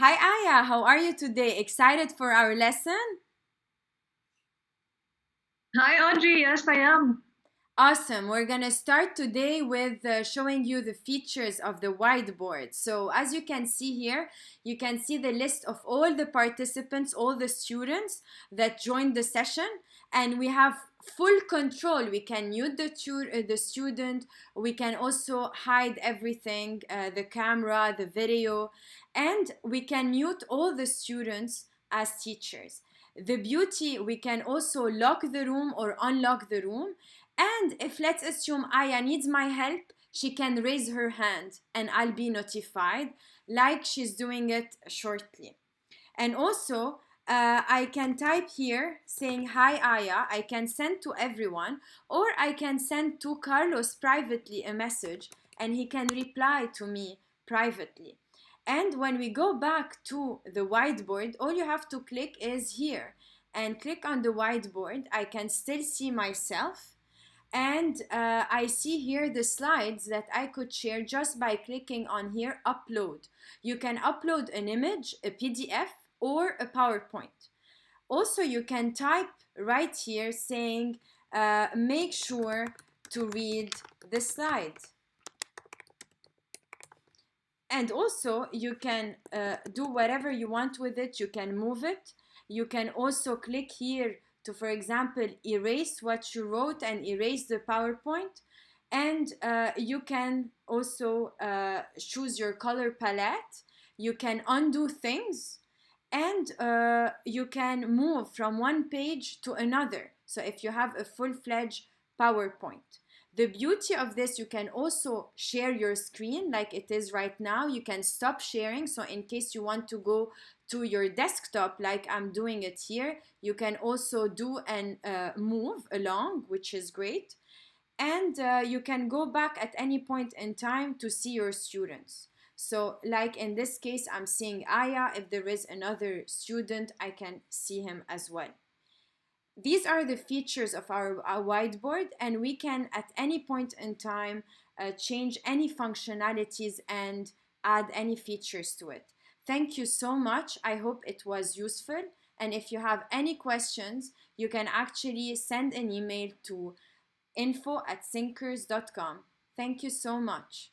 Hi Aya, how are you today? Excited for our lesson? Hi, Audrey. Yes, I am. Awesome. We're going to start today with showing you the features of the whiteboard. So, as you can see here, you can see the list of all the participants, all the students that joined the session, and we have full control. We can mute the student, we can also hide everything, the camera, the video, and we can mute all the students as teachers. The beauty, we can also lock the room or unlock the room, and if let's assume Aya needs my help, she can raise her hand and I'll be notified like she's doing it shortly. And also, I can type here saying hi Aya. I can send to everyone, or I can send to Carlos privately a message and he can reply to me privately. And when we go back to the whiteboard, all you have to click is here and click on the whiteboard. I can still see myself, and I see here the slides that I could share just by clicking on here, upload. You can upload an image, a PDF, or a PowerPoint. Also, you can type right here saying, make sure to read the slide. And also, you can do whatever you want with it. You can move it. You can also click here to, for example, erase what you wrote and erase the PowerPoint. And you can also choose your color palette. You can undo things, and you can move from one page to another. So if you have a full-fledged PowerPoint, the beauty of this, you can also share your screen like it is right now. You can stop sharing. So in case you want to go to your desktop like I'm doing it here, you can also do and move along, which is great. And you can go back at any point in time to see your students. So like in this case, I'm seeing Aya. If there is another student, I can see him as well. These are the features of our whiteboard, and we can at any point in time change any functionalities and add any features to it. Thank you so much. I hope it was useful. And if you have any questions, you can actually send an email to info@synkers.com. Thank you so much.